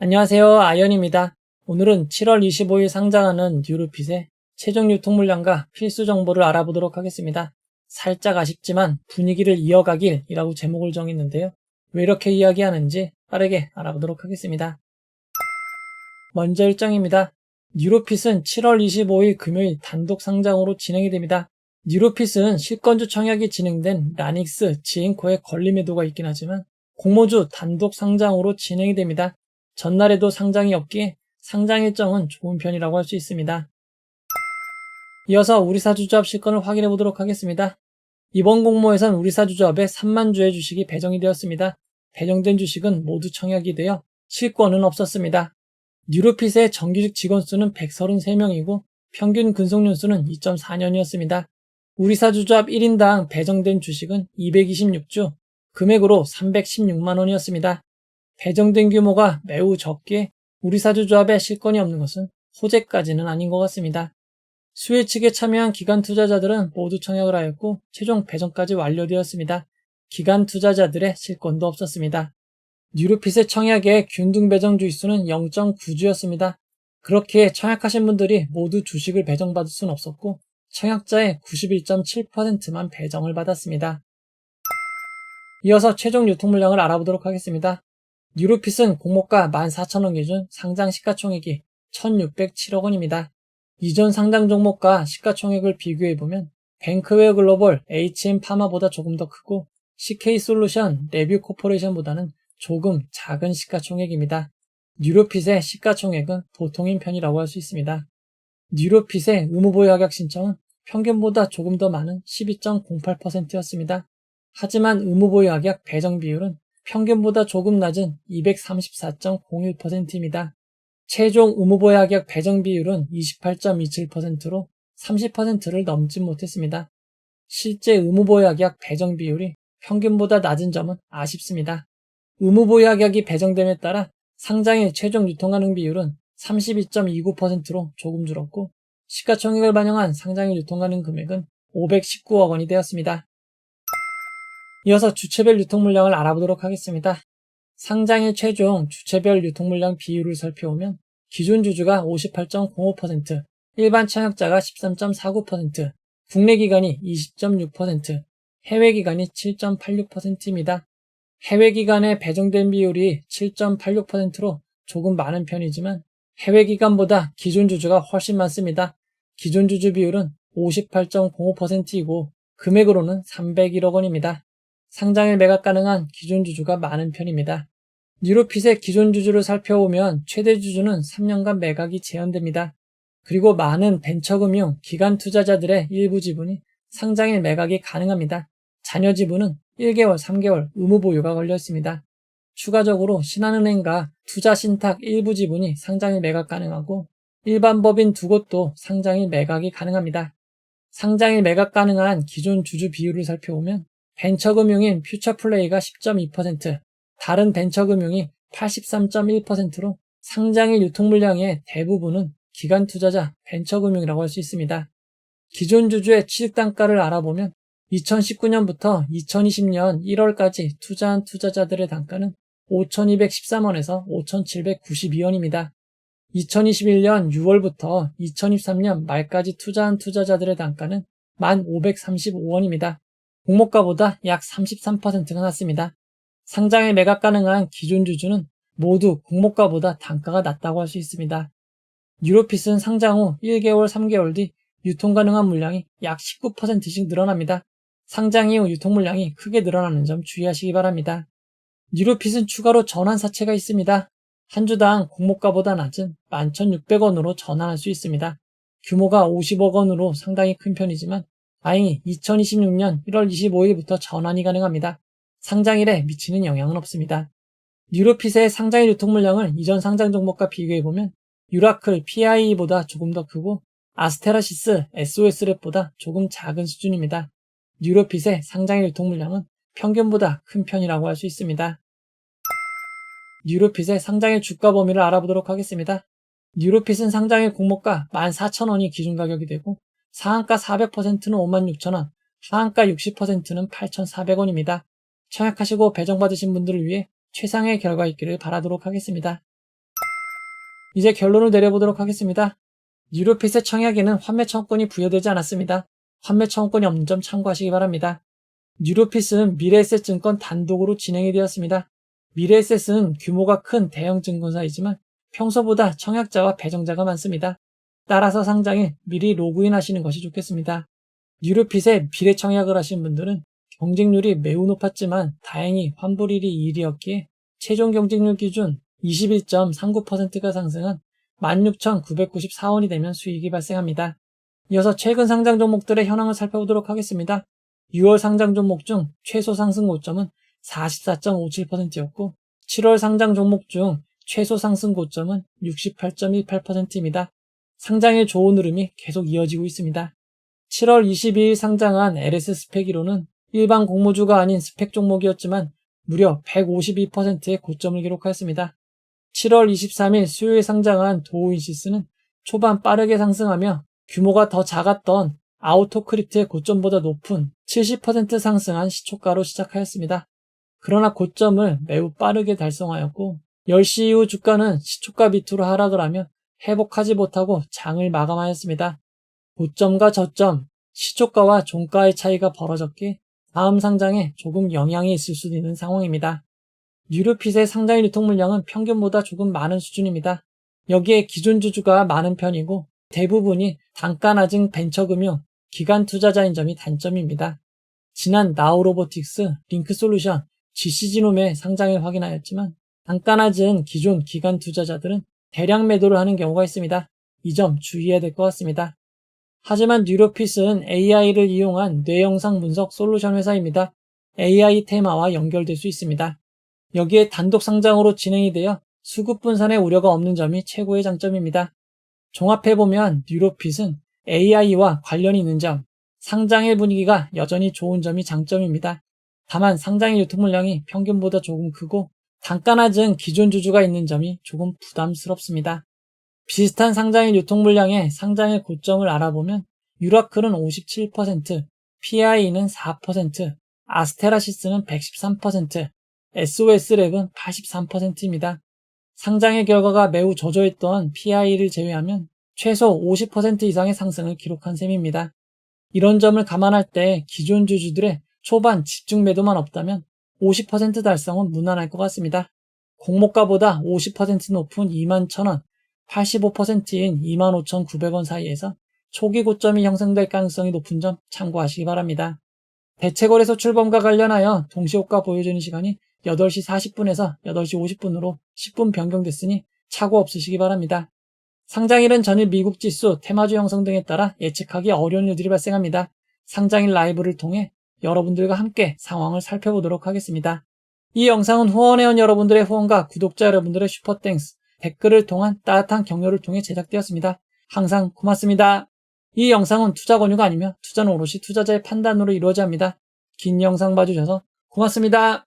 안녕하세요. 아이언입니다. 오늘은 7월 25일 상장하는 뉴르핏의 최종 유통 물량과 필수 정보를 알아보도록 하겠습니다. 살짝 아쉽지만 분위기를 이어가길이라고 제목을 정했는데요. 왜 이렇게 이야기하는지 빠르게 알아보도록 하겠습니다. 먼저 일정입니다. 뉴로핏은 7월 25일 금요일 단독 상장으로 진행이 됩니다. 뉴로핏은 실권주 청약이 진행된 라닉스, 지앤코의 권리 매도가 있긴 하지만 공모주 단독 상장으로 진행이 됩니다. 전날에도 상장이 없기에 상장 일정은 좋은 편이라고 할 수 있습니다. 이어서 우리사주조합 실권을 확인해 보도록 하겠습니다. 이번 공모에선 우리사주조합에 3만 주의 주식이 배정이 되었습니다. 배정된 주식은 모두 청약이 되어 실권은 없었습니다. 뉴로핏의 정규직 직원 수는 133명이고 평균 근속연수는 2.4년이었습니다. 우리사주조합 1인당 배정된 주식은 226주, 금액으로 316만 원이었습니다. 배정된 규모가 매우 적기에 우리사주조합에 실권이 없는 것은 호재까지는 아닌 것 같습니다. 수혜 측에 참여한 기관 투자자들은 모두 청약을 하였고 최종 배정까지 완료되었습니다. 기관 투자자들의 실권도 없었습니다. 뉴로핏의 청약의 균등 배정 주의수는 0.9주였습니다. 그렇게 청약하신 분들이 모두 주식을 배정받을 수는 없었고 청약자의 91.7%만 배정을 받았습니다. 이어서 최종 유통 물량을 알아보도록 하겠습니다. 뉴로핏은 공모가 14,000원 기준 상장 시가총액이 1,607억 원입니다. 이전 상장 종목과 시가총액을 비교해보면 뱅크웨어 글로벌, HM파마보다 조금 더 크고 CK솔루션, 레뷰코퍼레이션보다는 조금 작은 시가총액입니다. 뉴로핏의 시가총액은 보통인 편이라고 할 수 있습니다. 뉴로핏의 의무보유 확약 신청은 평균보다 조금 더 많은 12.08%였습니다. 하지만 의무보유 확약 배정 비율은 평균보다 조금 낮은 234.01%입니다. 최종 의무보유 확약 배정 비율은 28.27%로 30%를 넘지 못했습니다. 실제 의무보유 확약 배정 비율이 평균보다 낮은 점은 아쉽습니다. 의무보유 확약이 배정됨에 따라 상장의 최종 유통 가능 비율은 32.29%로 조금 줄었고 시가총액을 반영한 상장의 유통 가능 금액은 519억 원이 되었습니다. 이어서 주체별 유통 물량을 알아보도록 하겠습니다. 상장의 최종 주체별 유통 물량 비율을 살펴보면 기존 주주가 58.05%, 일반 청약자가 13.49%, 국내 기관이 20.6%, 해외 기관이 7.86%입니다. 해외 기관에 배정된 비율이 7.86%로 조금 많은 편이지만 해외 기관보다 기존 주주가 훨씬 많습니다. 기존 주주 비율은 58.05%이고 금액으로는 301억 원입니다. 상장일 매각 가능한 기존 주주가 많은 편입니다. 뉴로핏의 기존 주주를 살펴보면 최대 주주는 3년간 매각이 제한됩니다. 그리고 많은 벤처금융, 기관 투자자들의 일부 지분이 상장일 매각이 가능합니다. 잔여 지분은 1개월, 3개월 의무 보유가 걸려 있습니다. 추가적으로 신한은행과 투자신탁 일부 지분이 상장일 매각 가능하고 일반 법인 두 곳도 상장일 매각이 가능합니다. 상장일 매각 가능한 기존 주주 비율을 살펴보면 벤처금융인 퓨처플레이가 10.2%, 다른 벤처금융이 83.1%로 상장일 유통 물량의 대부분은 기관 투자자, 벤처금융이라고 할 수 있습니다. 기존 주주의 취득단가를 알아보면 2019년부터 2020년 1월까지 투자한 투자자들의 단가는 5,213원에서 5,792원입니다. 2021년 6월부터 2023년 말까지 투자한 투자자들의 단가는 1,535원입니다. 공모가보다 약 33%가 낮습니다. 상장에 매각 가능한 기존 주주는 모두 공모가보다 단가가 낮다고 할 수 있습니다. 뉴로핏은 상장 후 1개월, 3개월 뒤 유통 가능한 물량이 약 19%씩 늘어납니다. 상장 이후 유통 물량이 크게 늘어나는 점 주의하시기 바랍니다. 뉴로핏은 추가로 전환 사채가 있습니다. 한 주당 공모가보다 낮은 11,600원으로 전환할 수 있습니다. 규모가 50억 원으로 상당히 큰 편이지만 다행히 2026년 1월 25일부터 전환이 가능합니다. 상장일에 미치는 영향은 없습니다. 뉴로핏의 상장일 유통 물량을 이전 상장 종목과 비교해보면 유라클 PIE보다 조금 더 크고 아스테라시스 SOS랩보다 조금 작은 수준입니다. 뉴로핏의 상장일 유통 물량은 평균보다 큰 편이라고 할 수 있습니다. 뉴로핏의 상장일 주가 범위를 알아보도록 하겠습니다. 뉴로핏은 상장일 공모가 14,000원이 기준 가격이 되고 상한가 400%는 56,000원, 하한가 60%는 8,400원입니다. 청약하시고 배정받으신 분들을 위해 최상의 결과 있기를 바라도록 하겠습니다. 이제 결론을 내려보도록 하겠습니다. 뉴로핏의 청약에는 환매 청구권이 부여되지 않았습니다. 환매 청구권이 없는 점 참고하시기 바랍니다. 뉴로핏은 미래에셋증권 단독으로 진행이 되었습니다. 미래에셋은 규모가 큰 대형 증권사이지만 평소보다 청약자와 배정자가 많습니다. 따라서 상장에 미리 로그인 하시는 것이 좋겠습니다. 뉴로핏에 비례청약을 하신 분들은 경쟁률이 매우 높았지만 다행히 환불일이 2일이었기에 최종 경쟁률 기준 21.39%가 상승한 16,994원이 되면 수익이 발생합니다. 이어서 최근 상장 종목들의 현황을 살펴보도록 하겠습니다. 6월 상장 종목 중 최소 상승 고점은 44.57%였고 7월 상장 종목 중 최소 상승 고점은 68.18%입니다. 상장의 좋은 흐름이 계속 이어지고 있습니다. 7월 22일 상장한 LS 스펙1호는 일반 공모주가 아닌 스펙 종목이었지만 무려 152%의 고점을 기록하였습니다. 7월 23일 수요일 상장한 도우인시스는 초반 빠르게 상승하며 규모가 더 작았던 아우토크립트의 고점보다 높은 70% 상승한 시초가로 시작하였습니다. 그러나 고점을 매우 빠르게 달성하였고 10시 이후 주가는 시초가 밑으로 하락을 하며 회복하지 못하고 장을 마감하였습니다. 고점과 저점, 시초가와 종가의 차이가 벌어졌기에 다음 상장에 조금 영향이 있을 수 있는 상황입니다. 뉴로핏의 상장 유통 물량은 평균보다 조금 많은 수준입니다. 여기에 기존 주주가 많은 편이고 대부분이 단가 낮은 벤처금융, 기관 투자자인 점이 단점입니다. 지난 나우로보틱스, 링크솔루션, GC지놈의 상장을 확인하였지만 단가 낮은 기존 기관 투자자들은 대량 매도를 하는 경우가 있습니다. 이 점 주의해야 될 것 같습니다. 하지만 뉴로핏은 AI를 이용한 뇌영상 분석 솔루션 회사입니다. AI 테마와 연결될 수 있습니다. 여기에 단독 상장으로 진행이 되어 수급 분산의 우려가 없는 점이 최고의 장점입니다. 종합해보면 뉴로핏은 AI와 관련이 있는 점, 상장의 분위기가 여전히 좋은 점이 장점입니다. 다만 상장의 유통 물량이 평균보다 조금 크고 단가 낮은 기존 주주가 있는 점이 조금 부담스럽습니다. 비슷한 상장의 유통 물량의 상장의 고점을 알아보면 유라클은 57%, PI는 4%, 아스테라시스는 113%, SOS랩은 83%입니다. 상장의 결과가 매우 저조했던 PI를 제외하면 최소 50% 이상의 상승을 기록한 셈입니다. 이런 점을 감안할 때 기존 주주들의 초반 집중 매도만 없다면 50% 달성은 무난할 것 같습니다. 공모가보다 50% 높은 21,000원, 85%인 25,900원 사이에서 초기 고점이 형성될 가능성이 높은 점 참고하시기 바랍니다. 대체거래소 출범과 관련하여 동시효과 보여주는 시간이 8시 40분에서 8시 50분으로 10분 변경됐으니 착오 없으시기 바랍니다. 상장일은 전일 미국 지수, 테마주 형성 등에 따라 예측하기 어려운 일들이 발생합니다. 상장일 라이브를 통해 여러분들과 함께 상황을 살펴보도록 하겠습니다. 이 영상은 후원회원 여러분들의 후원과 구독자 여러분들의 슈퍼땡스, 댓글을 통한 따뜻한 격려를 통해 제작되었습니다. 항상 고맙습니다. 이 영상은 투자 권유가 아니며 투자는 오롯이 투자자의 판단으로 이루어져야 합니다. 긴 영상 봐주셔서 고맙습니다.